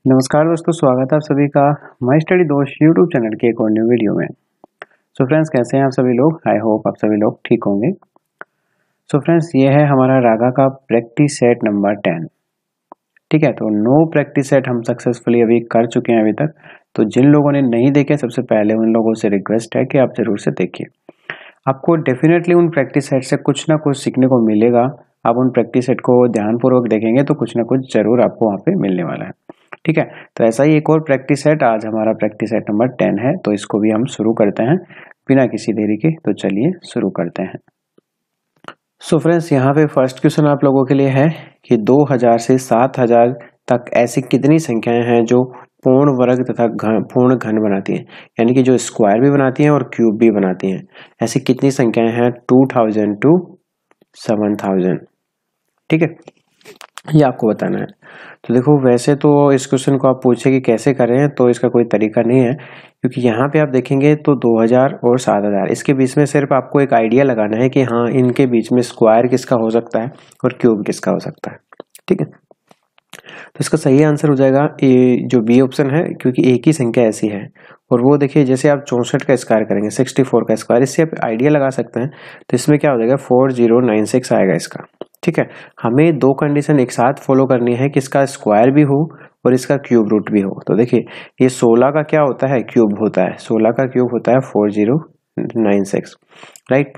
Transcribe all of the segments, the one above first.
नमस्कार दोस्तों, स्वागत है आप सभी का माई स्टडी दोस्त यूट्यूब चैनल के एक और न्यू वीडियो में। सो फ्रेंड्स, कैसे हैं आप सभी लोग? आई होप आप सभी लोग ठीक होंगे। सो फ्रेंड्स, ये है हमारा रागा का प्रैक्टिस सेट नंबर 10। ठीक है, तो 9 प्रैक्टिस सेट हम सक्सेसफुली अभी कर चुके हैं अभी तक। तो जिन लोगों ने नहीं देखे, सबसे पहले उन लोगों से रिक्वेस्ट है कि आप जरूर से देखिए। आपको डेफिनेटली उन प्रैक्टिस सेट से कुछ ना कुछ सीखने को मिलेगा। आप उन प्रैक्टिस सेट को ध्यानपूर्वक देखेंगे तो कुछ ना कुछ जरूर आपको वहाँ पे मिलने वाला है। ठीक है, तो ऐसा ही एक और प्रैक्टिस सेट, आज हमारा प्रैक्टिस सेट नंबर 10 है, तो इसको भी हम शुरू करते हैं बिना किसी देरी के। तो चलिए शुरू करते हैं। सो फ्रेंड्स, यहाँ पे फर्स्ट क्वेश्चन आप लोगों के लिए है कि 2000 से 7000 तक ऐसी कितनी संख्याएं हैं जो पूर्ण वर्ग तथा पूर्ण घन बनाती हैं, यानी कि जो स्क्वायर भी बनाती हैं और क्यूब भी बनाती हैं। ऐसी कितनी संख्याएं हैं 2000 टू 7000। ठीक है, ये आपको बताना है। तो देखो, वैसे तो इस क्वेश्चन को आप पूछे कि कैसे करें, तो इसका कोई तरीका नहीं है, क्योंकि यहाँ पे आप देखेंगे तो 2000 और 7000 इसके बीच में सिर्फ आपको एक आइडिया लगाना है कि हाँ, इनके बीच में स्क्वायर किसका हो सकता है और क्यूब किसका हो सकता है। ठीक है, तो इसका सही आंसर हो जाएगा ये जो बी ऑप्शन है, क्योंकि एक ही संख्या ऐसी है। और वो देखिए, जैसे आप 64 का स्क्वायर करेंगे 64 का स्क्वायर, इससे आप आइडिया लगा सकते हैं। तो इसमें क्या हो जाएगा 4096 आएगा इसका। ठीक है, हमें दो कंडीशन एक साथ फॉलो करनी है कि इसका स्क्वायर भी हो और इसका क्यूब रूट भी हो। तो देखिए, ये 16 का क्या होता है, क्यूब होता है। 16 का क्यूब होता है 4096, राइट।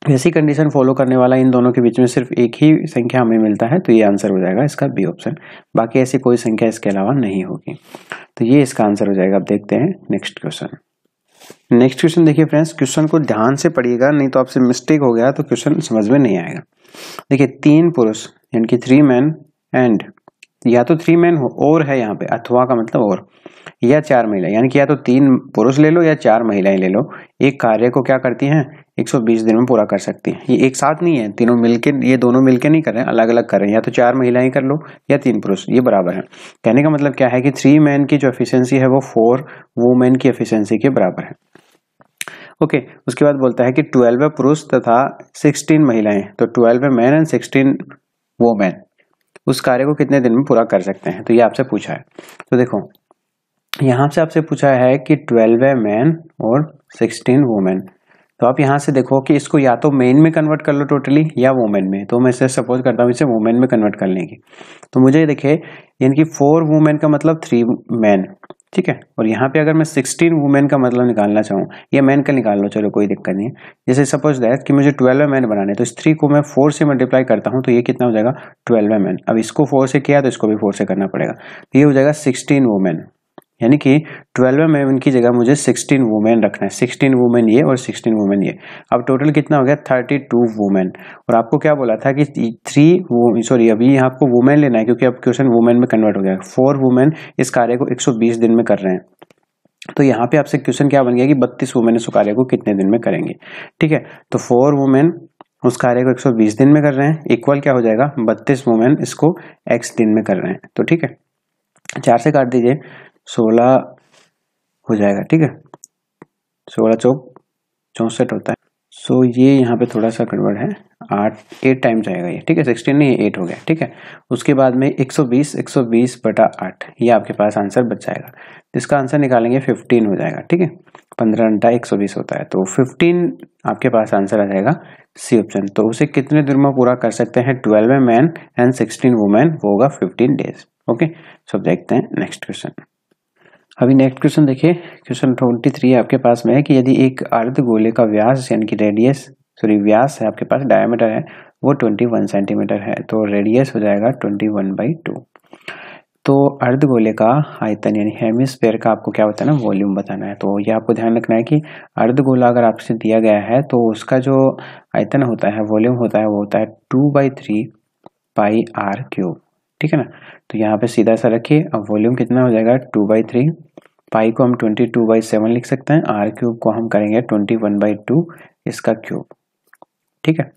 ऐसी कंडीशन फॉलो करने वाला इन दोनों के बीच में सिर्फ एक ही संख्या हमें मिलता है, तो ये आंसर हो जाएगा इसका बी ऑप्शन। बाकी ऐसी कोई संख्या इसके अलावा नहीं होगी, तो ये इसका आंसर हो जाएगा। अब देखते हैं नेक्स्ट क्वेश्चन। नेक्स्ट क्वेश्चन देखिए फ्रेंड्स, क्वेश्चन को ध्यान से पढ़िएगा, नहीं तो आपसे मिस्टेक हो गया तो क्वेश्चन समझ में नहीं आएगा। देखिए, 3 पुरुष यानी कि 3 मैन एंड, या तो 3 मैन हो और है यहाँ पे, अथवा का मतलब और, या 4 महिला, यानी कि या तो 3 पुरुष ले लो या 4 महिलाएं ले लो, एक कार्य को क्या करती हैं 120 दिन में पूरा कर सकती हैं। ये एक साथ नहीं है, तीनों मिलके, ये दोनों मिलके नहीं कर रहे हैं, अलग अलग कर रहे हैं। या तो 4 महिलाएं कर लो या 3 पुरुष, ये बराबर है। कहने का मतलब क्या है कि 3 मैन की जो एफिशिएंसी है वो 4 वुमेन की एफिशिएंसी के बराबर है। ओके, उसके बाद बोलता है कि 12 पुरुष तथा 16 महिलाएं, तो 12 मैन एंड 16 वुमेन उस कार्य को कितने दिन में पूरा कर सकते हैं। तो ये आपसे पूछा है। तो देखो, यहां से आपसे पूछा है कि 12 मैन और 16 वुमेन। तो आप यहां से देखो कि इसको या तो मेन में कन्वर्ट कर लो टोटली, या वुमेन में। तो मैं इसे सपोज करता हूं इसे वुमेन में कन्वर्ट कर लेंगे। तो मुझे देखिए, यानी कि 4 वुमेन का मतलब 3 मैन। ठीक है, और यहाँ पे अगर मैं 16 वुमेन का मतलब निकालना चाहूँ, या मैन का निकाल लो, चलो कोई दिक्कत नहीं है। जैसे सपोज दैट कि मुझे 12 मैन बनाने, तो इस 3 को मैं 4 से मल्टीप्लाई करता हूँ, तो ये कितना हो जाएगा 12 मैन। अब इसको 4 से किया तो इसको भी 4 से करना पड़ेगा, तो ये हो जाएगा 16 वुमेन। यानी कि 12 मैन की जगह मुझे 16 वुमेन रखना है। 16 वुमेन ये और 16 वुमेन ये। अब टोटल कितना हो गया 32 वुमेन। और आपको क्या बोला था कि अभी आपको वुमेन लेना है, क्योंकि अब क्वेश्चन वुमेन में कन्वर्ट हो गया। 4 वुमेन इस कार्य को 120 दिन में कर रहे हैं। तो यहाँ पे आपसे क्वेश्चन क्या बन गया कि 32 वुमेन इस कार्य को कितने दिन में करेंगे। ठीक है, तो 4 वुमेन उस कार्य को 120 दिन में कर रहे हैं, इक्वल क्या हो जाएगा 32 वुमेन इसको x दिन में कर रहे हैं। तो ठीक है, 4 से काट दीजिए, 16 हो जाएगा। ठीक है, 16 चौक 64 होता है। सो ये यहाँ पे थोड़ा सा गड़बड़ है, 8 टाइम्स आएगा ये। ठीक है, 16 नहीं 8 हो गया। ठीक है, उसके बाद में 120/8, ये आपके पास आंसर बच जाएगा। इसका आंसर निकालेंगे 15 हो जाएगा। ठीक है, 15 घंटा 120 होता है, तो 15 आपके पास आंसर आ जाएगा सी ऑप्शन। तो उसे कितने दिन में पूरा कर सकते हैं 12 मैन एंड 16 वुमेन, वो होगा 15 डेज। ओके, सो देखते हैं नेक्स्ट क्वेश्चन। अभी नेक्स्ट क्वेश्चन देखिए, क्वेश्चन 23 आपके पास में है कि यदि एक अर्धगोले का व्यास यानी कि व्यास है आपके पास, डायमीटर है वो 21 सेंटीमीटर है, तो रेडियस हो जाएगा 21/2। तो अर्धगोले का आयतन यानी हेमिस्फेयर का आपको क्या बताना है, वॉल्यूम बताना है। तो ये आपको ध्यान रखना है कि अर्धगोला अगर आपसे दिया गया है तो उसका जो आयतन होता है, वॉल्यूम होता है, वो होता है 2/3 पाई r क्यूब। ठीक है ना, तो यहाँ पे सीधा सा रखिए। अब वॉल्यूम कितना हो जाएगा 2/3, पाई को हम 22/7 लिख सकते हैं, r क्यूब को हम करेंगे 21/2 इसका क्यूब। ठीक है,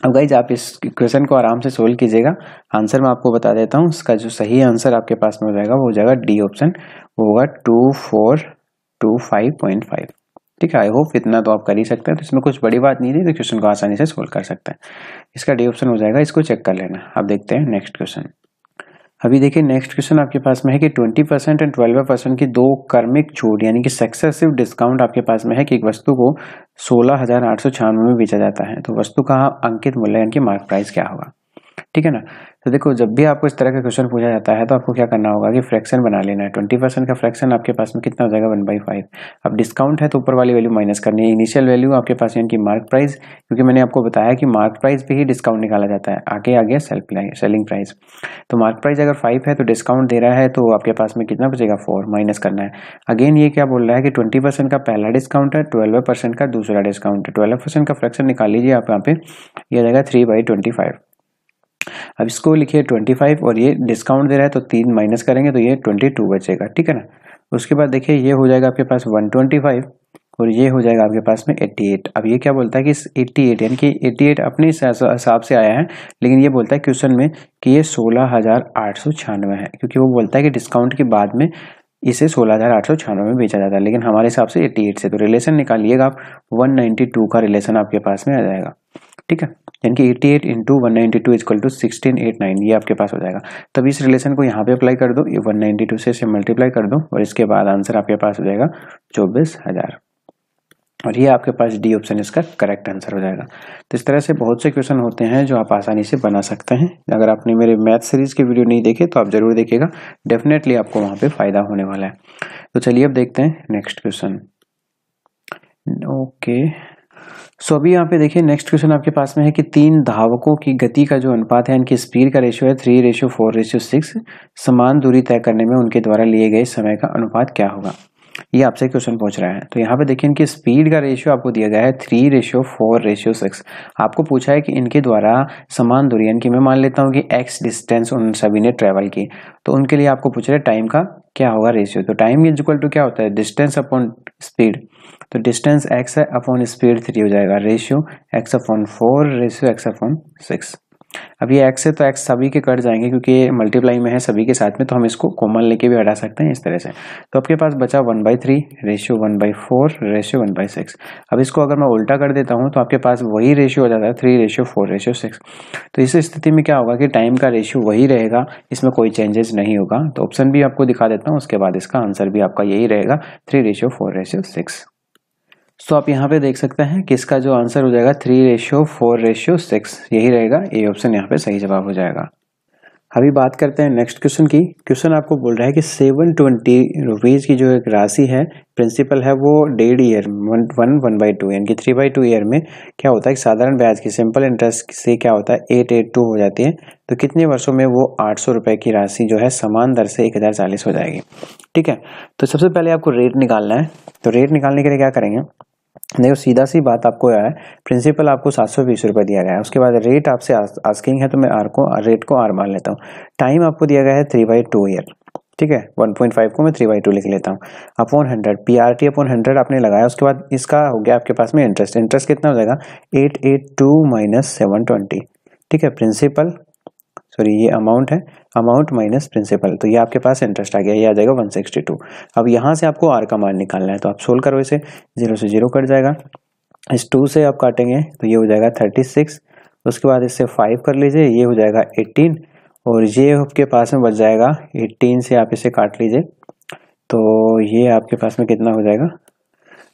अब गाइज आप इस क्वेश्चन को आराम से सोल्व कीजिएगा। आंसर मैं आपको बता देता हूँ, इसका जो सही आंसर आपके पास में हो जाएगा वो हो जाएगा डी ऑप्शन, वो होगा 2425.5। ठीक है, आई होप इतना तो आप कर ही सकते हैं, तो इसमें कुछ बड़ी बात नहीं थी, तो क्वेश्चन को आसानी से सोल्व कर सकते हैं। इसका डी ऑप्शन हो जाएगा, इसको चेक कर लेना। अब देखते हैं नेक्स्ट क्वेश्चन। अभी देखिए नेक्स्ट क्वेश्चन आपके पास में है कि 20% एंड 12% की दो कर्मिक छूट यानी कि सक्सेसिव डिस्काउंट आपके पास में है कि एक वस्तु को 16,896 में बेचा जाता है, तो वस्तु का अंकित मूल्य यानी कि मार्क प्राइस क्या होगा। ठीक है ना। तो देखो जब भी आपको इस तरह का क्वेश्चन पूछा जाता है तो आपको क्या करना होगा कि फ्रैक्शन बना लेना है। 20% का फ्रैक्शन आपके पास में कितना हो जाएगा 1/5। अब डिस्काउंट है तो ऊपर वाली वैल्यू माइनस करनी है, इनिशियल वैल्यू आपके पास यानी कि मार्क प्राइस, क्योंकि मैंने आपको बताया कि मार्क प्राइस पे ही डिस्काउंट निकाला जाता है, आगे आगे सेलिंग प्राइस। तो मार्क प्राइस अगर 5 है तो डिस्काउंट दे रहा है तो आपके पास में कितना बचेगा 4, माइनस करना है। अगेन ये क्या बोल रहा है कि 20% का पहला डिस्काउंट है, 12% का दूसरा डिस्काउंट है। 12% का फ्रैक्शन निकाल लीजिए आप यहाँ पे, ये जाएगा 3/25। अब इसको लिखिए 25 और ये डिस्काउंट दे रहा है तो 3 माइनस करेंगे तो ये 22 बचेगा। ठीक है ना। उसके बाद देखिए ये हो जाएगा आपके पास 125 और ये हो जाएगा आपके पास में 88। अब ये क्या बोलता है कि 88 यानी कि 88 अपने हिसाब से आया है, लेकिन ये बोलता है क्वेश्चन में कि ये 16,896 है, क्योंकि वो बोलता है कि डिस्काउंट के बाद में इसे 16,896 में बेचा जाता है, लेकिन हमारे हिसाब से 88 से। तो रिलेशन निकालिएगा आप, 192 का रिलेशन आपके पास में आ जाएगा। ठीक है, यानी कि 88 इंटू 192 इक्वल टू 1689, ये आपके पास हो जाएगा। तब इस रिलेशन को यहाँ पे अप्लाई कर दो, 192 से मल्टीप्लाई कर दो और इसके बाद आंसर आपके पास हो जाएगा 24,000 और ये आपके पास डी ऑप्शन इसका करेक्ट आंसर हो जाएगा। तो इस तरह से बहुत से क्वेश्चन होते हैं जो आप आसानी से बना सकते हैं। अगर आपने मेरे मैथ सीरीज के वीडियो नहीं देखे तो आप जरूर देखिएगा, डेफिनेटली आपको वहाँ पे फायदा होने वाला है। तो चलिए अब देखते हैं नेक्स्ट क्वेश्चन। ओके, सो अभी यहाँ पे देखिए नेक्स्ट क्वेश्चन आपके पास में है कि 3 धावकों की गति का जो अनुपात है, इनकी स्पीड का रेशियो है 3:4:6, समान दूरी तय करने में उनके द्वारा लिए गए समय का अनुपात क्या होगा। ये आपसे क्वेश्चन पूछ रहा है। तो यहाँ पे देखिए इनकी स्पीड का रेशियो आपको दिया गया है 3:4:6। आपको पूछा है कि इनके द्वारा समान दूरी, यानी कि मैं मान लेता हूँ कि x डिस्टेंस उन सभी ने ट्रेवल की, तो उनके लिए आपको पूछ रहे हैं टाइम का क्या होगा रेशियो। तो टाइम इज इक्वल टू क्या होता है, डिस्टेंस अपॉन स्पीड। तो डिस्टेंस x है अपॉन स्पीड 3 हो जाएगा, रेशियो x/4 रेशियो x/6। अब ये x है तो x सभी के कट जाएंगे क्योंकि ये मल्टीप्लाई में है सभी के साथ में, तो हम इसको कॉमन लेके भी हटा सकते हैं इस तरह से। तो आपके पास बचा 1/3 रेशियो 1/4 रेशियो 1/6। अब इसको अगर मैं उल्टा कर देता हूँ तो आपके पास वही रेशियो हो जाता है 3:4:6। तो इस स्थिति में क्या होगा कि टाइम का रेशियो वही रहेगा, इसमें कोई चेंजेस नहीं होगा। तो ऑप्शन भी आपको दिखा देता हूँ, उसके बाद इसका आंसर भी आपका यही रहेगा 3:4:6। तो आप यहाँ पे देख सकते हैं कि इसका जो आंसर हो जाएगा 3:4:6, यही रहेगा, ए ऑप्शन यहाँ पे सही जवाब हो जाएगा। अभी बात करते हैं नेक्स्ट क्वेश्चन की। क्वेश्चन आपको बोल रहा है कि 720 रुपीज की जो एक राशि है, प्रिंसिपल है, वो 1.5 ईयर 1/2 यानी कि 3/2 ईयर में क्या होता है, साधारण ब्याज की सिंपल इंटरेस्ट से क्या होता है 882 हो जाती है। तो कितने वर्षों में वो 800 रुपए की राशि जो है समान दर से 1040 हो जाएगी। ठीक है, तो सबसे पहले आपको रेट निकालना है। तो रेट निकालने के लिए क्या करेंगे, देखो सीधा सी बात आपको है, प्रिंसिपल आपको 720 रुपये दिया गया है, उसके बाद रेट आपसे आस्किंग है तो मैं रेट को आर मान लेता हूँ। टाइम आपको दिया गया है 3/2 ईयर। ठीक है, 1.5 को मैं 3/2 लिख लेता हूँ, अपॉन 100 PRT अपॉन 100 आपने लगाया। उसके बाद इसका हो गया आपके पास में इंटरेस्ट कितना हो जाएगा 882 माइनस 720। ठीक है, प्रिंसिपल सॉरी ये अमाउंट है, अमाउंट माइनस प्रिंसिपल, तो ये आपके पास इंटरेस्ट आ गया, ये आ जाएगा 162। अब यहाँ से आपको आर का मान निकालना है, तो आप सोल्व करो इसे, 0 से 0 कट जाएगा, इस 2 से आप काटेंगे तो ये हो जाएगा 36। उसके बाद इससे 5 कर लीजिए, ये हो जाएगा 18 और ये आपके पास में बच जाएगा 18 से आप इसे काट लीजिए तो ये आपके पास में कितना हो जाएगा,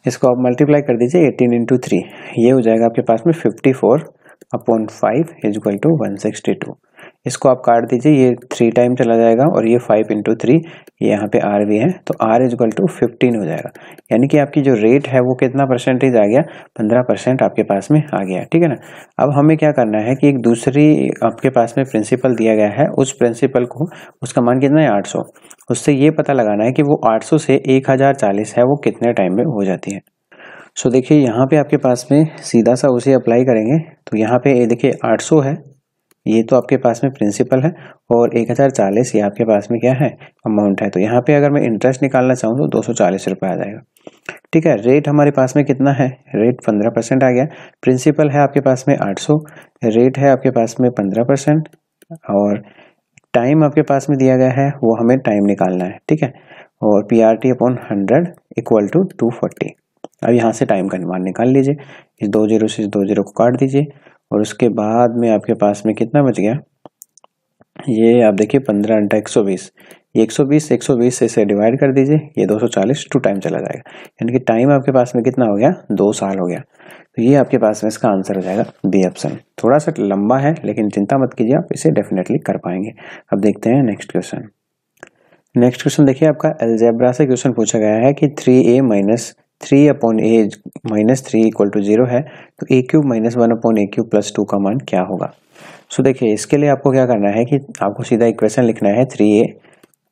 इसको आप मल्टीप्लाई कर दीजिए 18 इंटू 3, ये हो जाएगा आपके पास में 54/5 इज इक्वल टू 162। इसको आप काट दीजिए, ये 3 टाइम चला जाएगा और ये 5 इंटू 3, ये यहाँ पे आर भी है तो आर इज इक्वल टू 15 हो जाएगा। यानी कि आपकी जो रेट है वो कितना परसेंटेज आ गया, 15% आपके पास में आ गया। ठीक है ना। अब हमें क्या करना है कि एक दूसरी आपके पास में प्रिंसिपल दिया गया है, उस प्रिंसिपल को, उसका मान कितना है 800, उससे ये पता लगाना है कि वो 800 से 1040 है वो कितने टाइम में हो जाती है। सो देखिए यहाँ पे आपके पास में सीधा सा उसे अप्लाई करेंगे तो यहाँ पे देखिए 800 है, ये तो आपके पास में प्रिंसिपल है और 1040 ये आपके पास में क्या है अमाउंट है। तो यहाँ पे अगर मैं इंटरेस्ट निकालना चाहूँ तो 240 रुपये आ जाएगा। ठीक है, रेट हमारे पास में कितना है, रेट 15% आ गया, प्रिंसिपल है आपके पास में 800, रेट है आपके पास में 15% और टाइम आपके पास में दिया गया है वो हमें टाइम निकालना है। ठीक है, और PRT अपॉन 100 इक्वल टू 240। अब यहाँ से टाइम का मान निकाल लीजिए, इस 2 0 से इस 2 0 को काट दीजिए और उसके बाद में आपके पास में कितना बच गया ये आप देखिए 15 × 120, ये 120 से डिवाइड कर दीजिए, ये 240 2 टाइम चला जाएगा, यानी कि टाइम आपके पास में कितना हो गया, 2 साल हो गया। तो ये आपके पास में इसका आंसर हो जाएगा बी ऑप्शन। थोड़ा सा लंबा है लेकिन चिंता मत कीजिए, आप इसे डेफिनेटली कर पाएंगे। अब देखते हैं नेक्स्ट क्वेश्चन। नेक्स्ट क्वेश्चन देखिए, आपका अलजेब्रा से क्वेश्चन पूछा गया है कि 3a minus 3/a minus 3 equal to 0 है, तो a³ माइनस 1/a³ प्लस 2 का मान क्या होगा। सो देखिए, इसके लिए आपको क्या करना है कि आपको सीधा इक्वेशन लिखना है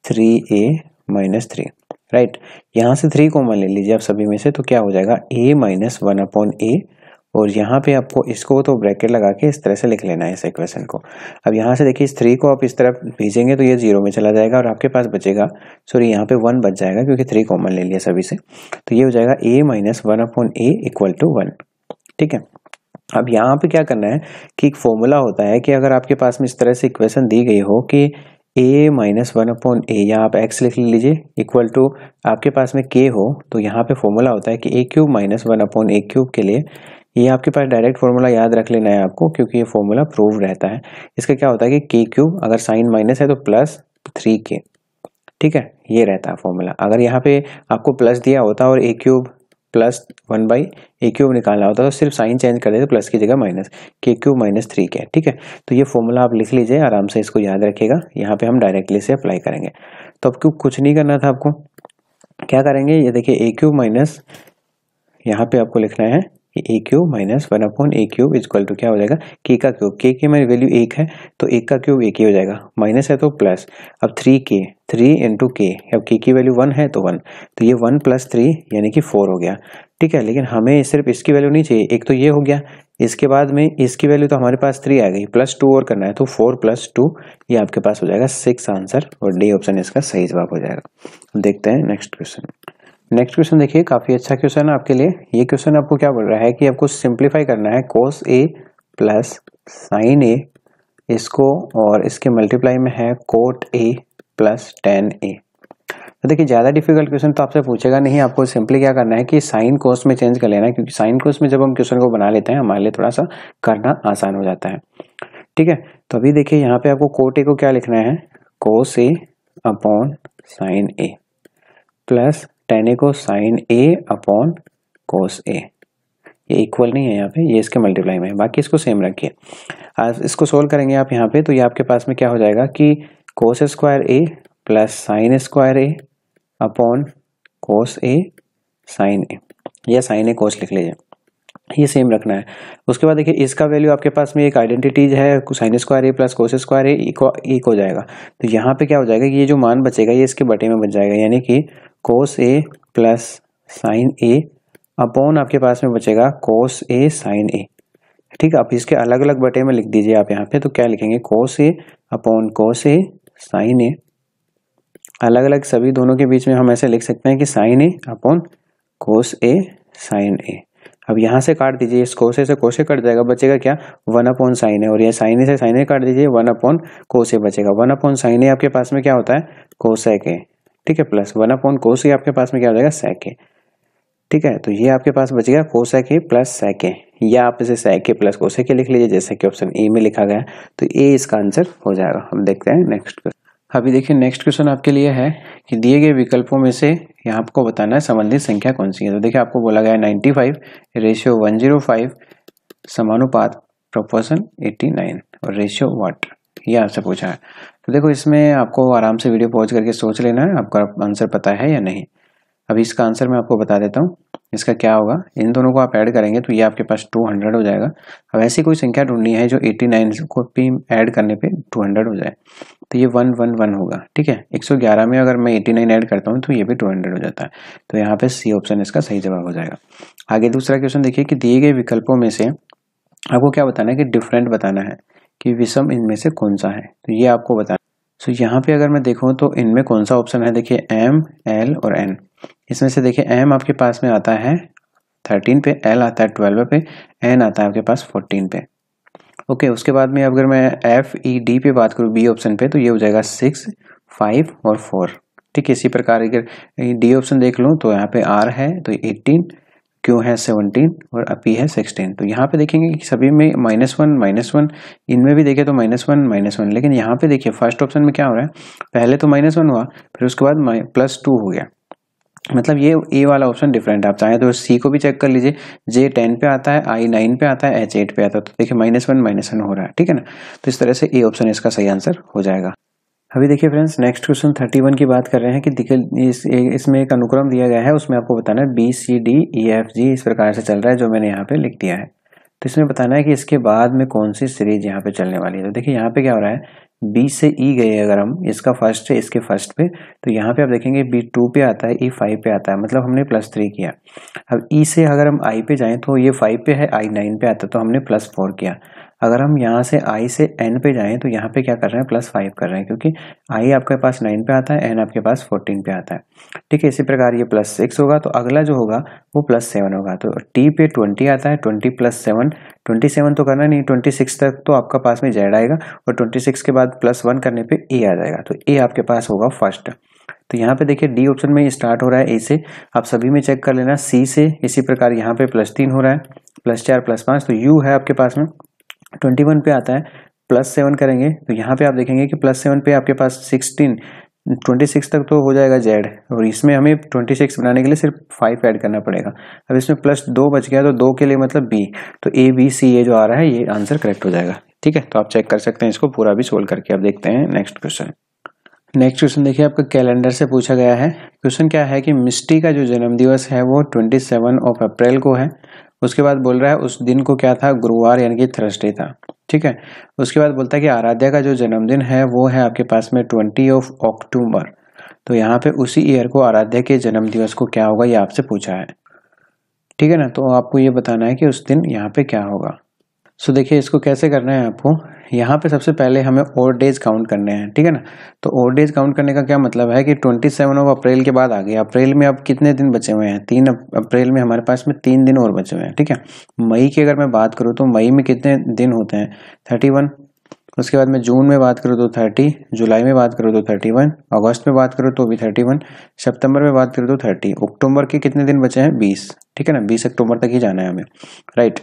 3a माइनस 3, राइट। यहाँ से 3 कॉमन ले लीजिए आप सभी में से, तो क्या हो जाएगा a माइनस 1/a, और यहाँ पे आपको इसको तो ब्रैकेट लगा के इस तरह से लिख लेना है इस इक्वेशन को। अब यहाँ से देखिए, इस 3 को आप इस तरफ भेजेंगे तो ये 0 में चला जाएगा और आपके पास बचेगा, सॉरी यहाँ पे 1 बच जाएगा क्योंकि 3 कॉमन ले लिया सभी से, तो ये हो जाएगा a minus 1/a equal to 1, ठीक है। अब यहाँ पे क्या करना है कि एक फॉर्मूला होता है कि अगर आपके पास में इस तरह से इक्वेशन दी गई हो कि a माइनस 1/a, यहाँ आप x लिख लीजिए, इक्वल टू आपके पास में k हो, तो यहाँ पे फॉर्मूला होता है कि a³ माइनस 1/a³ के लिए, ये आपके पास डायरेक्ट फॉर्मूला याद रख लेना है आपको, क्योंकि ये फॉर्मूला प्रूव रहता है। इसका क्या होता है कि k³ अगर साइन माइनस है तो प्लस 3k, ठीक है, ये रहता है फॉर्मूला। अगर यहाँ पे आपको प्लस दिया होता और a³ प्लस 1/a³ निकालना होता तो सिर्फ साइन चेंज कर देते, प्लस की जगह माइनस, k³ माइनस 3k, ठीक है। तो ये फॉर्मूला आप लिख लीजिए आराम से, इसको याद रखिएगा, यहाँ पे हम डायरेक्टली से अप्लाई करेंगे। तो अब कुछ नहीं करना था आपको, क्या करेंगे, ये देखिए a³ माइनस, यहाँ पे आपको लिखना है a³ minus 1/a³ equal to क्या हो जाएगा, k का क्यूब, k की मेरी वैल्यू 1 है तो 1 का क्यूब 1 ही हो जाएगा, माइनस है तो प्लस, अब 3k, 3 इंटू k, अब k की वैल्यू 1 है तो 1, तो ये 1 प्लस 3 यानी कि 4 हो गया, ठीक है। लेकिन हमें सिर्फ इसकी वैल्यू नहीं चाहिए, एक तो ये हो गया, इसके बाद में इसकी वैल्यू तो हमारे पास 3 आ गई, प्लस 2 और करना है, तो 4 प्लस 2 ये आपके पास हो जाएगा 6 आंसर, और डी ऑप्शन इसका सही जवाब हो जाएगा। देखते हैं नेक्स्ट क्वेश्चन। नेक्स्ट क्वेश्चन देखिए, काफी अच्छा क्वेश्चन है आपके लिए। ये क्वेश्चन आपको क्या बोल रहा है कि आपको सिंप्लीफाई करना है cos a plus sign a, इसको और इसके मल्टीप्लाई में है cot a plus tan a। तो देखिए, ज्यादा डिफिकल्ट क्वेश्चन तो आपसे पूछेगा नहीं, आपको सिंपली क्या करना है कि साइन कोस में चेंज कर लेना है, क्योंकि साइन कोस में जब हम क्वेश्चन को बना लेते हैं हमारे लिए थोड़ा सा करना आसान हो जाता है, ठीक है। तो अभी देखिए, यहाँ पे आपको cot a को क्या लिखना है, cos a upon sine a, plus tan a को sine a upon cos a, ये इक्वल नहीं है यहाँ पे, ये इसके मल्टीप्लाई में है, बाकी इसको सेम रखिए। आज इसको सोल्व करेंगे आप यहाँ पे, तो ये आपके पास में क्या हो जाएगा कि cos square a plus sine square a upon cos a sine a, या साइन a कोस लिख लीजिए, ये सेम रखना है। उसके बाद देखिए, इसका वैल्यू आपके पास में एक आइडेंटिटीज है, sign square a plus cos square a एक हो जाएगा, तो यहाँ पे क्या हो जाएगा कि ये जो मान बचेगा ये इसके बटे में बच जाएगा, यानी कि कोस a plus sign a upon आपके पास में बचेगा कोस a साइन a, ठीक है। अब इसके अलग अलग बटे में लिख दीजिए आप यहाँ पे, तो क्या लिखेंगे, cos a upon cos a sine a, अलग अलग सभी दोनों के बीच में हम ऐसे लिख सकते हैं कि sine a upon cos a sine a। अब यहाँ से काट दीजिए, इस कोस a से कोस a कट जाएगा, बचेगा क्या, 1 अपॉन साइन a, और ये साइन a से साइन a काट दीजिए, 1 अपॉन कोस a बचेगा, 1 अपॉन साइन a आपके पास में क्या होता है, कोसेक a, ठीक है, प्लस 1 अपॉन कोस a आपके पास में क्या हो जाएगा, सेक a, ठीक है। तो ये आपके पास बचेगा cosec a plus sec a, या आप इसे sec a plus cosec a लिख लीजिए जैसे कि ऑप्शन ए में लिखा गया, तो ए इसका आंसर हो जाएगा। हम देखते हैं नेक्स्ट क्वेश्चन। अभी देखिए, नेक्स्ट क्वेश्चन आपके लिए है कि दिए गए विकल्पों में से यहाँ आपको बताना है संबंधित संख्या कौन सी है। तो देखिए, आपको बोला गया है 95 रेशियो 105 समानुपात प्रोपोर्शन 89 और रेशियो व्हाट, ये आपसे पूछा है। तो देखो, इसमें आपको आराम से वीडियो पॉज करके सोच लेना है आपका आंसर पता है या नहीं। अभी इसका आंसर मैं आपको बता देता हूँ, इसका क्या होगा, इन दोनों को आप ऐड करेंगे तो ये आपके पास 200 हो जाएगा। अब ऐसी कोई संख्या ढूंढनी है जो 89 को भी ऐड करने पे 200 हो जाए, तो ये 111 होगा, ठीक है। 111 में अगर मैं 89 ऐड करता हूँ तो ये भी 200 हो जाता है, तो यहाँ पे सी ऑप्शन इसका सही जवाब हो जाएगा। आगे दूसरा क्वेश्चन देखिए कि दिए गए विकल्पों में से आपको क्या बताना है कि डिफरेंट बताना है कि विषम इनमें से कौन सा है, तो ये आपको बताना। तो यहाँ पे अगर मैं देखूँ तो इनमें कौन सा ऑप्शन है, देखिए M, L और N। इसमें से देखिए M आपके पास में आता है 13 पे, L आता है 12 पे, N आता है आपके पास 14 पे। ओके, उसके बाद में अगर मैं F, E, D पे बात करूँ बी ऑप्शन पे, तो ये हो जाएगा 6, 5 और 4, ठीक है। इसी प्रकार अगर डी ऑप्शन देख लूँ तो यहाँ पे R है तो 18, Q है 17 और P है 16। तो यहाँ पे देखेंगे कि सभी में -1, इनमें भी देखें तो -1, लेकिन यहाँ पे देखिए फर्स्ट ऑप्शन में क्या हो रहा है, पहले तो -1 हुआ, फिर उसके बाद +2 हो गया। मतलब ये ए वाला ऑप्शन डिफरेंट है। आप चाहें तो सी को भी चेक कर लीजिए, J 10 पे आता है, I 9 पे आता है, H 8 पे आता है। तो देखिए -1 हो रहा है, ठीक है ना। तो इस तरह से ए ऑप्शन इसका सही आंसर हो जाएगा। अभी देखिए फ्रेंड्स, नेक्स्ट क्वेश्चन 31 की बात कर रहे हैं कि इसमें एक अनुक्रम दिया गया है, उसमें आपको बताना है BCDEFG इस प्रकार से चल रहा है, जो मैंने यहाँ पे लिख दिया है। तो इसमें बताना है कि इसके बाद में कौन सी सीरीज यहाँ पे चलने वाली है। तो देखिए यहाँ पे क्या हो रहा है, B से E गए अगर हम, इसका फर्स्ट है इसके फर्स्ट पे, तो यहाँ पे आप देखेंगे B 2 पे आता है, E 5 पे आता है, मतलब हमने +3 किया। अब E से अगर हम I पे जाएं तो ये 5 पे है, I 9 पे आता है, तो हमने +4 किया। अगर हम यहाँ से I से N पे जाएं तो यहाँ पे क्या कर रहे हैं, +5 कर रहे हैं, क्योंकि I आपके पास 9 पे आता है, N आपके पास 14 पे आता है, ठीक है। इसी प्रकार ये +6 होगा, तो अगला जो होगा वो +7 होगा। तो T पे 20 आता है, 20 + 7, 27 तो करना नहीं, 26 तक तो आपका पास में Z आएगा, और 26 के बाद +1 करने पे A आ जाएगा। तो A आपके पास होगा फर्स्ट। तो यहाँ पे देखिए डी ऑप्शन में स्टार्ट हो रहा है A से, आप सभी में चेक कर लेना C से। इसी प्रकार यहाँ पे +3 हो रहा है, +4 +5, तो U है आपके पास में 21 पे आता है, +7 करेंगे तो यहाँ पे आप देखेंगे कि +7 पे आपके पास 26 तक तो हो जाएगा Z, और इसमें हमें 26 बनाने के लिए सिर्फ 5 ऐड करना पड़ेगा। अब इसमें +2 बच गया, तो 2 के लिए मतलब B, तो ABCA जो आ रहा है ये आंसर करेक्ट हो जाएगा, ठीक है। तो आप चेक कर सकते हैं इसको पूरा भी सोल्व करके। अब देखते हैं नेक्स्ट क्वेश्चन। नेक्स्ट क्वेश्चन देखिए, आपका कैलेंडर से पूछा गया है। क्वेश्चन क्या है कि मिस्टी का जो जन्मदिवस है वो 27 अप्रैल को है। उसके बाद बोल रहा है उस दिन को क्या था, गुरुवार यानी कि थर्सडे था, ठीक है। उसके बाद बोलता है कि आराध्या का जो जन्मदिन है वो है आपके पास में 20 अक्टूबर। तो यहाँ पे उसी ईयर को आराध्या के जन्मदिवस को क्या होगा ये आपसे पूछा है, ठीक है ना। तो आपको ये बताना है कि उस दिन यहाँ पे क्या होगा। सो देखिए इसको कैसे करना है आपको, यहाँ पे सबसे पहले हमें और डेज काउंट करने हैं, ठीक है ना। तो और डेज काउंट करने का क्या मतलब है कि 27 अप्रैल के बाद आ गया, अप्रैल में अब कितने दिन बचे हुए हैं, 3 अप्रैल में हमारे पास में 3 दिन और बचे हुए हैं, ठीक है। मई की अगर मैं बात करूँ तो मई में कितने दिन होते हैं, 31। उसके बाद में जून में बात करूँ तो 30, जुलाई में बात करूँ तो 31, अगस्त में बात करूँ तो भी 31, सितंबर में बात करूँ तो 30, अक्टूबर के कितने दिन बचे हैं, 20, ठीक है ना। 20 अक्टूबर तक ही जाना है हमें, राइट।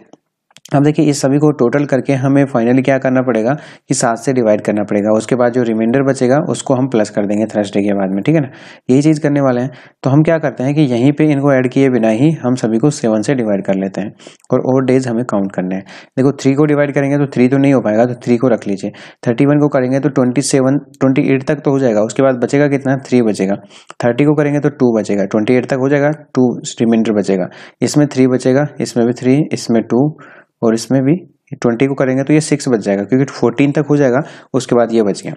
अब देखिए इस सभी को टोटल करके हमें फाइनली क्या करना पड़ेगा कि 7 से डिवाइड करना पड़ेगा। उसके बाद जो रिमाइंडर बचेगा उसको हम प्लस कर देंगे थर्सडे के बाद में, ठीक है ना। यही चीज़ करने वाले हैं। तो हम क्या करते हैं कि यहीं पे इनको ऐड किए बिना ही हम सभी को 7 से डिवाइड कर लेते हैं, और डेज हमें काउंट करने हैं। देखो 3 को डिवाइड करेंगे तो 3 तो नहीं हो पाएगा, तो 3 को रख लीजिए। 31 को करेंगे तो 28 तक तो हो जाएगा, उसके बाद बचेगा कितना, 3 बचेगा। 30 को करेंगे तो 2 बचेगा, 28 तक हो जाएगा, 2 रिमाइंडर बचेगा। इसमें 3 बचेगा, इसमें भी 3, इसमें 2, और इसमें भी 20 को करेंगे तो ये 6 बच जाएगा, क्योंकि 14 तक हो जाएगा, उसके बाद ये बच गया।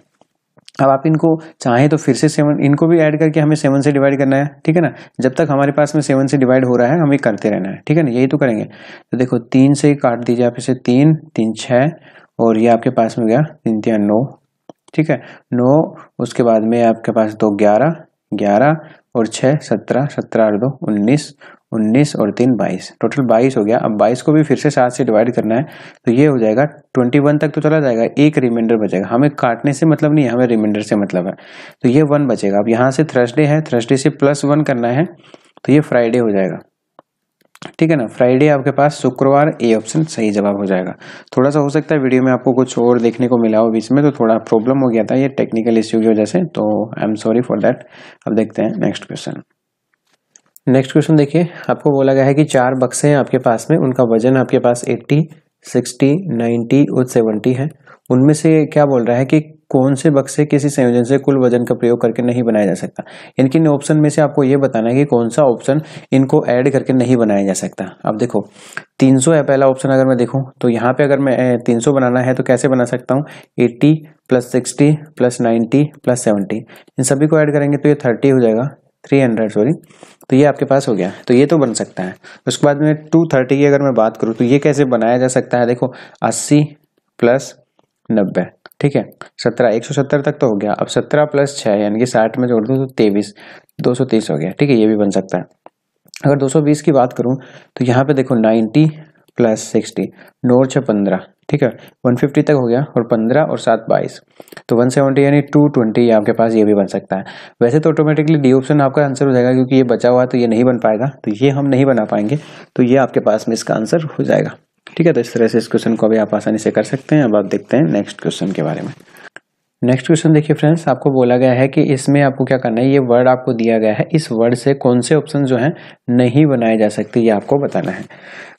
अब आप इनको चाहें तो फिर से 7 इनको भी ऐड करके हमें 7 से डिवाइड करना है, ठीक है ना। जब तक हमारे पास में 7 से डिवाइड हो रहा है हमें करते रहना है, ठीक है ना। यही तो करेंगे। तो देखो 3 से काट दीजिए आप इसे, 3 3 6, और ये आपके पास में गया 3 3 9, ठीक है 9। उसके बाद में आपके पास 2 11 11 और 6 17 17 और 2 19 19 और 3 22, टोटल 22 हो गया। अब 22 को भी फिर से 7 से डिवाइड करना है, तो ये हो जाएगा 21 तक तो चला जाएगा, एक रिमाइंडर बचेगा। हमें काटने से मतलब नहीं है, हमें रिमाइंडर से मतलब है। तो ये 1 बचेगा। अब यहाँ से थर्सडे है, थर्सडे से +1 करना है, तो ये फ्राइडे हो जाएगा, ठीक है ना। फ्राइडे आपके पास शुक्रवार, ए ऑप्शन सही जवाब हो जाएगा। थोड़ा सा हो सकता है वीडियो में आपको कुछ और देखने को मिला हो बीच में, तो थोड़ा प्रॉब्लम हो गया था ये टेक्निकल इश्यू की वजह से, तो I am sorry for that. अब देखते हैं नेक्स्ट क्वेश्चन। नेक्स्ट क्वेश्चन देखिए, आपको बोला गया है कि 4 बक्से हैं आपके पास में, उनका वजन आपके पास 80 60 90 और 70 है। उनमें से क्या बोल रहा है कि कौन से बक्से किसी संयोजन से कुल वजन का प्रयोग करके नहीं बनाया जा सकता। इनकी ऑप्शन में से आपको ये बताना है कि कौन सा ऑप्शन इनको ऐड करके नहीं बनाया जा सकता। अब देखो 300 है पहला ऑप्शन, अगर मैं देखूं तो यहाँ पे अगर मैं 300 बनाना है तो कैसे बना सकता हूँ, 80 + 60 + 90 + 70, इन सभी को ऐड करेंगे तो ये 30 हो जाएगा, 300 सॉरी। तो ये आपके पास हो गया, तो ये तो बन सकता है। उसके बाद में 230 की अगर मैं बात करूँ तो ये कैसे बनाया जा सकता है, देखो 80 + 90, ठीक है 17, 170 तक तो हो गया। अब 17 + 6 यानी कि 60 में जोड़ दूं तो 23, 230 हो गया, ठीक है। ये भी बन सकता है। अगर 220 की बात करूं तो यहाँ पे देखो 90 + 60, 9 और 6 15, ठीक है, 150 तक हो गया, और 15 और 7 22, तो 170 यानी 220 आपके पास ये भी बन सकता है। वैसे तो ऑटोमेटिकली डी ऑप्शन आपका आंसर हो जाएगा, क्योंकि ये बचा हुआ है तो ये नहीं बन पाएगा, तो ये हम नहीं बना पाएंगे, तो ये आपके पास में इसका आंसर हो जाएगा। ठीक है, तो इस तरह से इस क्वेश्चन को भी आप आसानी से कर सकते हैं। अब आप देखते हैं नेक्स्ट क्वेश्चन के बारे में। नेक्स्ट क्वेश्चन देखिए फ्रेंड्स, आपको बोला गया है कि इसमें आपको क्या करना है, ये वर्ड आपको दिया गया है, इस वर्ड से कौन से ऑप्शन जो हैं नहीं बनाए जा सकते, ये आपको बताना है।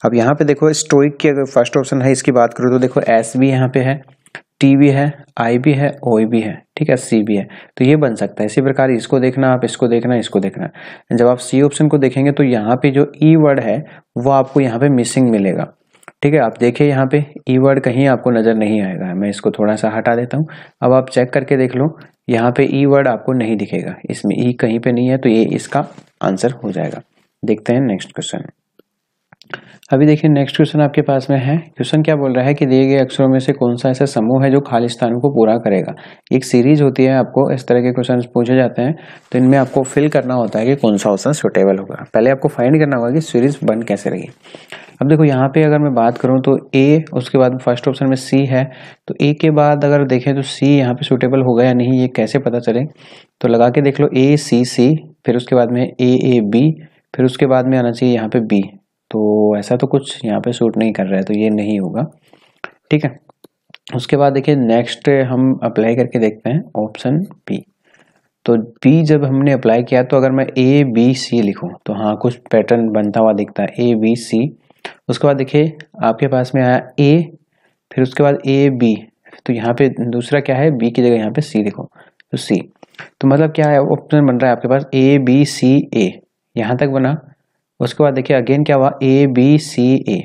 अब यहाँ पे देखो स्टोइक की अगर फर्स्ट ऑप्शन है इसकी बात करूँ तो देखो एस भी यहाँ पे है, टी भी है, आई भी है, ओ भी है, ठीक है, सी भी है, तो ये बन सकता है। इसी प्रकार इसको देखना, आप इसको देखना, इसको देखना। जब आप सी ऑप्शन को देखेंगे तो यहाँ पे जो ई वर्ड है वो आपको यहाँ पे मिसिंग मिलेगा। ठीक है, आप देखिए यहाँ पे ई वर्ड कहीं आपको नजर नहीं आएगा, मैं इसको थोड़ा सा हटा देता हूँ। अब आप चेक करके देख लो, यहाँ पे ई वर्ड आपको नहीं दिखेगा, इसमें ई कहीं पे नहीं है, तो ये इसका आंसर हो जाएगा। देखते हैं नेक्स्ट क्वेश्चन। अभी देखिए नेक्स्ट क्वेश्चन आपके पास में है। क्वेश्चन क्या बोल रहा है कि दिए गए अक्षरों में से कौन सा ऐसा समूह है जो खाली स्थानों को पूरा करेगा। एक सीरीज होती है, आपको इस तरह के क्वेश्चन पूछे जाते हैं, तो इनमें आपको फिल करना होता है कि कौन सा ऑप्शन सुटेबल होगा। पहले आपको फाइंड करना होगा कि सीरीज बन कैसे रही। अब देखो यहाँ पे अगर मैं बात करूँ तो ए, उसके बाद फर्स्ट ऑप्शन में सी है, तो ए के बाद अगर देखें तो सी यहाँ पे सुटेबल होगा या नहीं, ये कैसे पता चले, तो लगा के देख लो ए सी सी, फिर उसके बाद में ए बी, फिर उसके बाद में आना चाहिए यहाँ पे बी, तो ऐसा तो कुछ यहाँ पे सूट नहीं कर रहा है, तो ये नहीं होगा। ठीक है, उसके बाद देखिए नेक्स्ट हम अप्लाई करके देखते हैं ऑप्शन बी। तो बी जब हमने अप्लाई किया तो अगर मैं ए बी सी लिखूं तो हाँ कुछ पैटर्न बनता हुआ दिखता है, ए बी सी। उसके बाद देखिए आपके पास में आया ए, फिर उसके बाद ए बी, तो यहाँ पे दूसरा क्या है, बी की जगह यहाँ पे सी लिखो, तो सी, तो मतलब क्या है, ऑप्शन बन रहा है आपके पास ए बी सी ए, यहाँ तक बना। उसके बाद देखिए अगेन क्या हुआ, ए बी सी ए,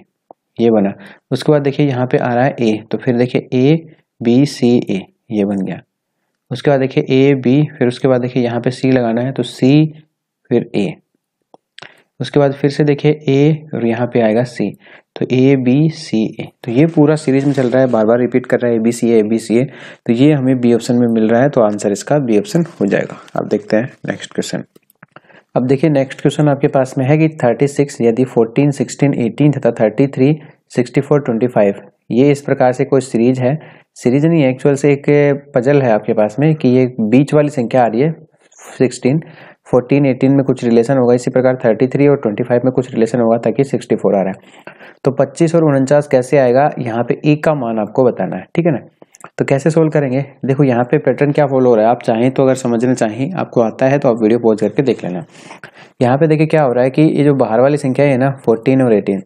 ये बना। उसके बाद देखिए यहाँ पे आ रहा है ए, तो फिर देखिए ए बी सी ए, ये बन गया। उसके बाद देखिए ए बी, फिर उसके बाद देखिए यहाँ पे सी लगाना है, तो सी फिर ए। उसके बाद फिर से देखिए ए और यहाँ पे आएगा सी, तो ए बी सी ए, तो ये पूरा सीरीज में चल रहा है, बार बार रिपीट कर रहा है A B C A, A B C ए, तो ये हमें बी ऑप्शन में मिल रहा है, तो आंसर इसका बी ऑप्शन हो जाएगा। अब देखते हैं नेक्स्ट क्वेश्चन। अब देखिए नेक्स्ट क्वेश्चन आपके पास में है कि 36 यदि 14, 16, 18 तथा 33, 64, 25, ये इस प्रकार से कोई सीरीज है, सीरीज नहीं है एक्चुअल से एक पजल है आपके पास में, कि ये बीच वाली संख्या आ रही है 16, 14, 18 में कुछ रिलेशन होगा, इसी प्रकार 33 और 25 में कुछ रिलेशन होगा, ताकि 64 आ रहा है। तो 25 और 49 कैसे आएगा, यहाँ पे एक का मान आपको बताना है, ठीक है ना। तो कैसे सोल्व करेंगे, देखो यहाँ पे पैटर्न क्या फॉलो हो रहा है, आप चाहें तो अगर समझना चाहें, आपको आता है तो आप वीडियो पॉज करके देख लेना। यहाँ पे देखिए क्या हो रहा है कि ये जो बाहर वाली संख्या है ना 14 और 18,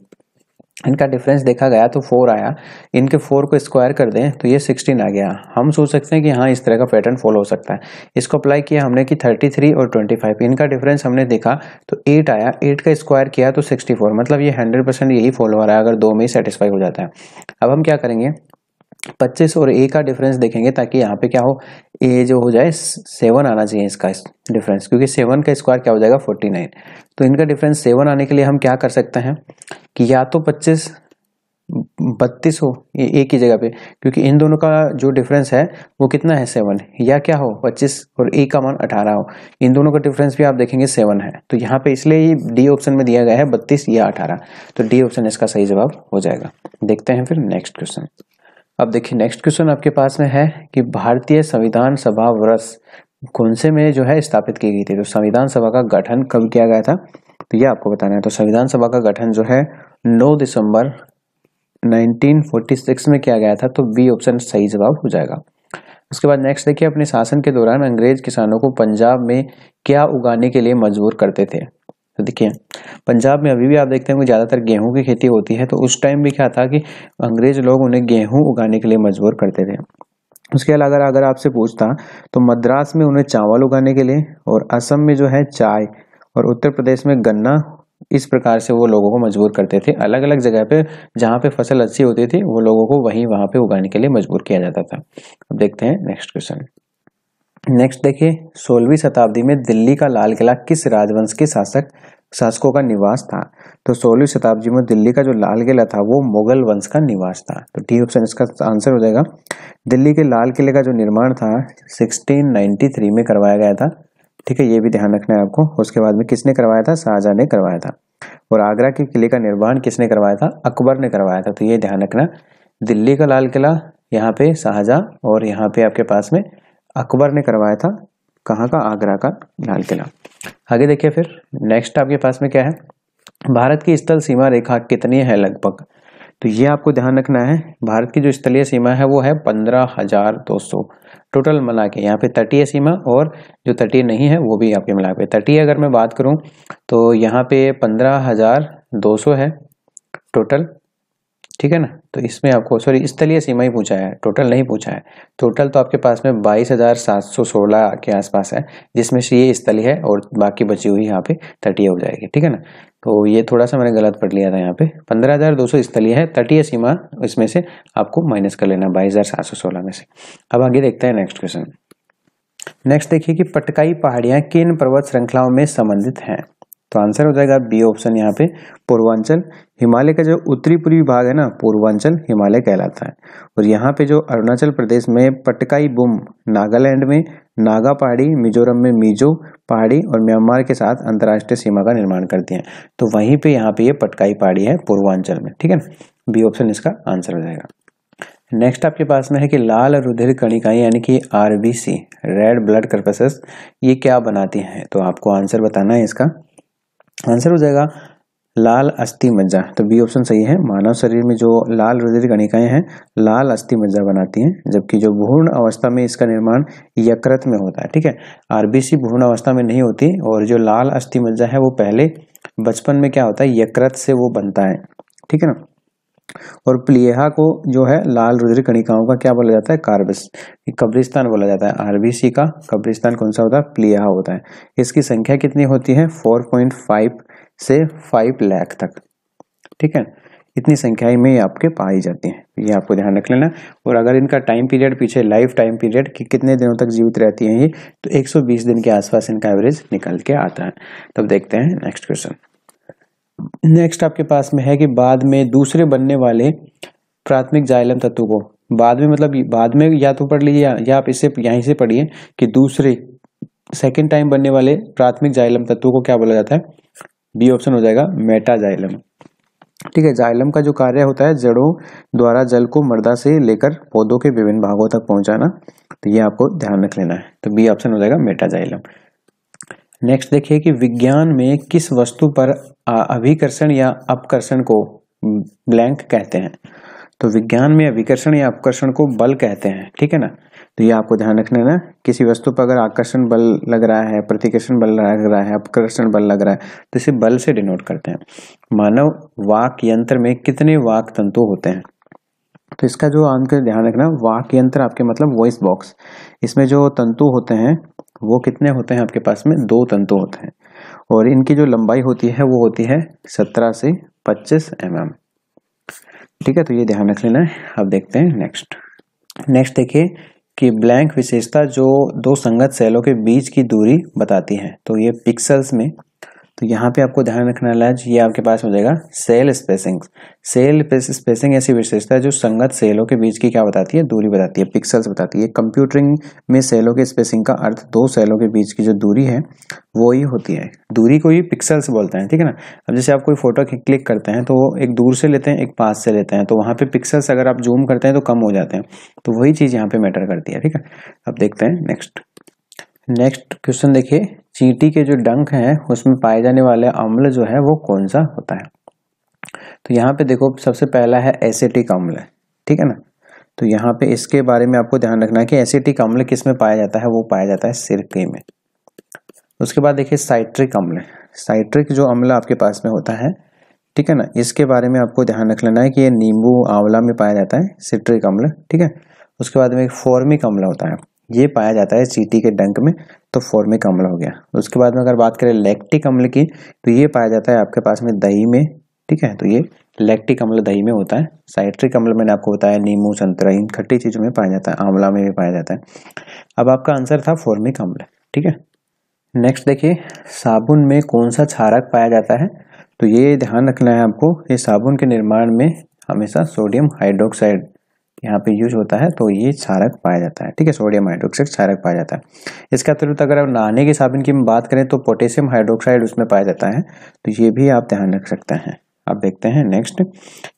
इनका डिफरेंस देखा गया तो 4 आया, इनके 4 को स्क्वायर कर दें तो ये 16 आ गया। हम सोच सकते हैं कि हाँ इस तरह का पैटर्न फॉलो हो सकता है। इसको अप्लाई किया हमने कि 33 और 25, इनका डिफरेंस हमने देखा तो 8 आया, 8 का स्क्वायर किया तो 64, मतलब ये 100% यही फॉलो हो रहा है, अगर दो में ही सेटिस्फाई हो जाता है। अब हम क्या करेंगे, 25 और ए का डिफरेंस देखेंगे, ताकि यहाँ पे क्या हो, ए जो हो जाए 7 आना चाहिए इसका डिफरेंस, क्योंकि 7 का स्क्वायर क्या हो जाएगा 49, तो इनका डिफरेंस 7 आने के लिए हम क्या कर सकते हैं कि या तो 25 32 हो ए की जगह पे, क्योंकि इन दोनों का जो डिफरेंस है वो कितना है 7, या क्या हो 25 और ए का मान 18 हो, इन दोनों का डिफरेंस भी आप देखेंगे 7 है, तो यहाँ पे इसलिए डी ऑप्शन में दिया गया है 32 या 18, तो डी ऑप्शन इसका सही जवाब हो जाएगा। देखते हैं फिर नेक्स्ट क्वेश्चन। अब देखिए नेक्स्ट क्वेश्चन आपके पास में है कि भारतीय संविधान सभा वर्ष कौन से में जो है स्थापित की गई थी। तो संविधान सभा का गठन कब किया गया था, तो ये आपको बताना है। तो संविधान सभा का गठन जो है 9 दिसंबर 1946 में किया गया था, तो बी ऑप्शन सही जवाब हो जाएगा। उसके बाद नेक्स्ट देखिए, अपने शासन के दौरान अंग्रेज किसानों को पंजाब में क्या उगाने के लिए मजबूर करते थे। तो देखिए पंजाब में अभी भी आप देखते हैं कि ज्यादातर गेहूं की खेती होती है, तो उस टाइम भी क्या था कि अंग्रेज लोग उन्हें गेहूं उगाने के लिए मजबूर करते थे। उसके अलावा अगर आपसे पूछता तो मद्रास में उन्हें चावल उगाने के लिए, और असम में जो है चाय, और उत्तर प्रदेश में गन्ना, इस प्रकार से वो लोगों को मजबूर करते थे। अलग अलग जगह पे जहाँ पे फसल अच्छी होती थी वो लोगों को वहां पे उगाने के लिए मजबूर किया जाता था। अब देखते हैं नेक्स्ट क्वेश्चन। नेक्स्ट देखिए 16वीं शताब्दी में दिल्ली का लाल किला किस राजवंश के शासकों का निवास था। तो 16वीं शताब्दी में दिल्ली का जो लाल किला था वो मुगल वंश का निवास था, तो डी ऑप्शन इसका आंसर हो जाएगा। दिल्ली के लाल किले का जो निर्माण था 1693 में करवाया गया था, ठीक है, ये भी ध्यान रखना है आपको। उसके बाद में किसने करवाया था, शाहजहां ने करवाया था। और आगरा के किले का निर्माण किसने करवाया था, अकबर ने करवाया था, तो ये ध्यान रखना। दिल्ली का लाल किला यहाँ पे शाहजहां और यहाँ पे आपके पास में अकबर ने करवाया था। कहाँ का? आगरा का लाल किला। आगे देखिए फिर नेक्स्ट आपके पास में क्या है, भारत की स्थल सीमा रेखा कितनी है लगभग? तो ये आपको ध्यान रखना है। भारत की जो स्थलीय सीमा है वो है 15,200 टोटल मिला के। यहाँ पे तटीय सीमा और जो तटीय नहीं है वो भी आपके मिला के। तटीय अगर मैं बात करूं तो यहाँ पे 15,200 है टोटल, ठीक है ना। तो इसमें आपको सॉरी स्थलीय सीमा ही पूछा है, टोटल नहीं पूछा है। टोटल तो आपके पास में 22,716 के आसपास है, जिसमें से ये स्थलीय है और बाकी बची हुई यहाँ पे तटीय हो जाएगी, ठीक है ना। तो ये थोड़ा सा मैंने गलत पढ़ लिया था, यहाँ पे 15,200 स्थलीय है, तटीय सीमा इसमें से आपको माइनस कर लेना 22,716 में से। अब आगे देखते हैं नेक्स्ट क्वेश्चन। नेक्स्ट देखिए कि पटकाई पहाड़ियां किन पर्वत श्रृंखलाओं में संबंधित हैं? तो आंसर हो जाएगा बी ऑप्शन, यहाँ पे पूर्वांचल। हिमालय का जो उत्तरी पूर्वी भाग है ना, पूर्वांचल हिमालय कहलाता है। और यहाँ पे जो अरुणाचल प्रदेश में पटकाई बुम, नागालैंड में नागा पहाड़ी, मिजोरम में मिजो पहाड़ी और म्यांमार के साथ अंतर्राष्ट्रीय सीमा का निर्माण करती हैं। तो वहीं पे यहाँ पे ये पटकाई पहाड़ी है पूर्वांचल में, ठीक है ना। बी ऑप्शन इसका आंसर हो जाएगा। नेक्स्ट आपके पास में है कि लाल रुधिर कणिकाएं यानी कि आरबीसी, रेड ब्लड कर्पसेस, ये क्या बनाती हैं? तो आपको आंसर बताना है। इसका आंसर हो जाएगा लाल अस्थि मज्जा। तो बी ऑप्शन सही है। मानव शरीर में जो लाल रुधिर कणिकाएं हैं लाल अस्थि मज्जा बनाती हैं, जबकि जो भ्रूण अवस्था में इसका निर्माण यकृत में होता है, ठीक है। आरबीसी भ्रूण अवस्था में नहीं होती और जो लाल अस्थि मज्जा है वो पहले बचपन में क्या होता है, यकृत से वो बनता है, ठीक है ना। और प्लीहा को जो है लाल रुधिर कणिकाओं का क्या बोला जाता है? कब्रिस्तान बोला जाता है। आरबीसी का कब्रिस्तान कौन सा होता है? प्लीहा होता है। इसकी संख्या कितनी होती है? 4.5 से 5 लाख तक, ठीक है। इतनी संख्या में आपके पाई जाती है, ये आपको ध्यान रख लेना। और अगर इनका टाइम पीरियड पीछे लाइफ टाइम पीरियड कि कितने दिनों तक जीवित रहती है ये, तो 120 दिन के आसपास इनका एवरेज निकल के आता है। तब देखते हैं नेक्स्ट क्वेश्चन। नेक्स्ट आपके पास में है कि बाद में दूसरे बनने वाले प्राथमिक जाइलम तत्व को, बाद में मतलब बाद में या तो पढ़ लीजिए या आप इसे यहीं से पढ़िए कि दूसरे सेकेंड टाइम बनने वाले प्राथमिक जाइलम तत्व को क्या बोला जाता है? बी ऑप्शन हो जाएगा मेटा जाइलम, ठीक है। जाइलम का जो कार्य होता है जड़ों द्वारा जल को मृदा से लेकर पौधों के विभिन्न भागों तक पहुंचाना, तो ये आपको ध्यान रख लेना है। तो बी ऑप्शन हो जाएगा मेटा जाइलम। नेक्स्ट देखिए कि विज्ञान में किस वस्तु पर अभिकर्षण या अपकर्षण को ब्लैंक कहते हैं? तो विज्ञान में अभिकर्षण या अपकर्षण को बल कहते हैं, ठीक है ना। तो ये आपको ध्यान रखना है ना। किसी वस्तु पर अगर आकर्षण बल लग रहा है, प्रतिकर्षण बल लग रहा है, अपकर्षण बल लग रहा है, तो इसे बल से डिनोट करते हैं। मानव वाक यंत्र में कितने वाक तंतु होते हैं? तो इसका जो आपको ध्यान रखना, वाक यंत्र आपके मतलब वॉइस बॉक्स, इसमें जो तंतु होते हैं वो कितने होते हैं आपके पास में? 2 तंतु होते हैं और इनकी जो लंबाई होती है वो होती है 17 से 25 mm, ठीक है। तो ये ध्यान रख लेना है। अब देखते हैं नेक्स्ट देखिए कि ब्लैंक विशेषता जो 2 संगत सेलों के बीच की दूरी बताती है, तो ये पिक्सल्स में। तो यहाँ पे आपको ध्यान रखना है, ये आपके पास हो जाएगा सेल स्पेसिंग। सेल स्पेसिंग ऐसी विशेषता है जो संगत सेलों के बीच की क्या बताती है? दूरी बताती है, पिक्सल्स बताती है। कंप्यूटरिंग में सेलों के स्पेसिंग का अर्थ 2 सेलों के बीच की जो दूरी है वो ही होती है। दूरी को ही पिक्सल्स बोलते हैं, ठीक है ना। अब जैसे आप कोई फोटो क्लिक करते हैं तो एक दूर से लेते हैं, एक पास से लेते हैं, तो वहां पे पिक्सल्स अगर आप जूम करते हैं तो कम हो जाते हैं। तो वही चीज यहाँ पे मैटर करती है, ठीक है। अब देखते हैं नेक्स्ट क्वेश्चन देखिए, चींटी के जो डंक हैं उसमें पाए जाने वाले अम्ल जो है वो कौन सा होता है? तो यहाँ पे देखो सबसे पहला है एसिटिक अम्ल, ठीक है ना। तो यहाँ पे इसके बारे में आपको ध्यान रखना है कि एसिटिक अम्ल किस में पाया जाता है? वो पाया जाता है सिरके में। उसके बाद देखिए साइट्रिक अम्ल, साइट्रिक जो अम्ल आपके पास में होता है, ठीक है ना, इसके बारे में आपको ध्यान रख लेना है कि ये नींबू आंवला में पाया जाता है सिट्रिक अम्ल, ठीक है। उसके बाद में एक फॉर्मिक अम्ल होता है, ये पाया जाता है चींटी के डंक में, तो फॉर्मिक अम्ल हो गया। उसके बाद में अगर बात करें लैक्टिक अम्ल की, तो ये पाया जाता है आपके पास में दही में, ठीक है। तो ये लैक्टिक अम्ल दही में होता है। साइट्रिक अम्ल मैंने आपको बताया नींबू संतरा इन खट्टी चीजों में पाया जाता है, आंवला में भी पाया जाता है। अब आपका आंसर था फॉर्मिक अम्ल, ठीक है। नेक्स्ट देखिए साबुन में कौन सा क्षारक पाया जाता है? तो ये ध्यान रखना है आपको, ये साबुन के निर्माण में हमेशा सोडियम हाइड्रोक्साइड यहाँ पे यूज होता है, तो ये क्षारक पाया जाता है, ठीक है। सोडियम हाइड्रोक्साइड क्षारक पाया जाता है। इसके अतिरिक्त अगर आप नहाने के साबुन की बात करें तो पोटेशियम हाइड्रोक्साइड उसमें पाया जाता है, तो ये भी आप ध्यान रख सकते हैं। अब देखते हैं नेक्स्ट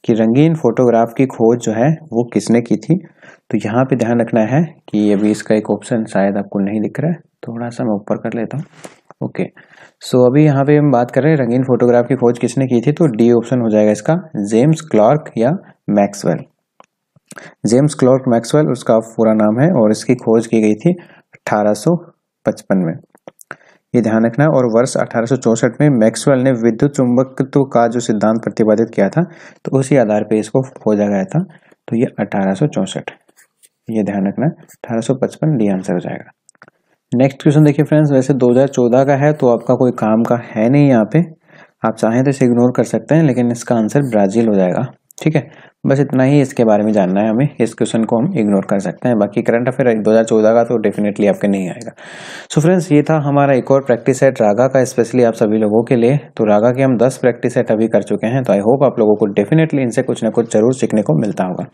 कि रंगीन फोटोग्राफ की खोज जो है वो किसने की थी। तो यहाँ पे ध्यान रखना है कि अभी इसका एक ऑप्शन शायद आपको नहीं दिख रहा है, थोड़ा सा मैं ऊपर कर लेता हूँ। ओके, सो अभी यहाँ पे हम बात कर रहे हैं रंगीन फोटोग्राफ की खोज किसने की थी, तो डी ऑप्शन हो जाएगा इसका, जेम्स क्लार्क या मैक्सवेल। जेम्स क्लार्क मैक्सवेल उसका पूरा नाम है और इसकी खोज की गई थी 1855 में, ये ध्यान रखना। और वर्ष 1864 में मैक्सवेल ने विद्युत चुंबकत्व का जो सिद्धांत प्रतिपादित किया था, तो उसी आधार पे इसको खोजा गया था। तो ये 1864, ये ध्यान रखना, 1855 डी आंसर हो जाएगा। नेक्स्ट क्वेश्चन देखिए फ्रेंड्स, वैसे 2014 का है तो आपका कोई काम का है नहीं यहाँ पे, आप चाहें तो इसे इग्नोर कर सकते हैं, लेकिन इसका आंसर ब्राजील हो जाएगा। ठीक है, बस इतना ही इसके बारे में जानना है हमें, इस क्वेश्चन को हम इग्नोर कर सकते हैं। बाकी करंट अफेयर 2014 का तो डेफिनेटली आपके नहीं आएगा। सो फ्रेंड्स, ये था हमारा एक और प्रैक्टिस सेट रागा का, स्पेशली आप सभी लोगों के लिए। तो रागा के हम 10 प्रैक्टिस सेट अभी कर चुके हैं, तो आई होप आप लोगों को डेफिनेटली इनसे कुछ ना कुछ जरूर सीखने को मिलता होगा।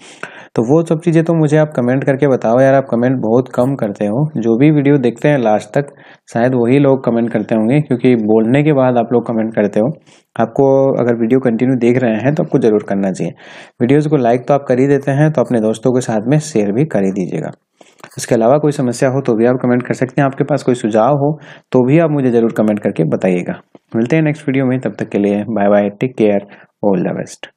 तो वो सब चीज़ें तो मुझे आप कमेंट करके बताओ यार, आप कमेंट बहुत कम करते हो। जो भी वीडियो देखते हैं लास्ट तक शायद वही लोग कमेंट करते होंगे, क्योंकि बोलने के बाद आप लोग कमेंट करते हो। आपको अगर वीडियो कंटिन्यू देख रहे हैं तो आपको जरूर करना चाहिए। वीडियोस को लाइक तो आप कर ही देते हैं, तो अपने दोस्तों के साथ में शेयर भी कर ही दीजिएगा। इसके अलावा कोई समस्या हो तो भी आप कमेंट कर सकते हैं, आपके पास कोई सुझाव हो तो भी आप मुझे जरूर कमेंट करके बताइएगा। मिलते हैं नेक्स्ट वीडियो में, तब तक के लिए bye bye, take care, all the best.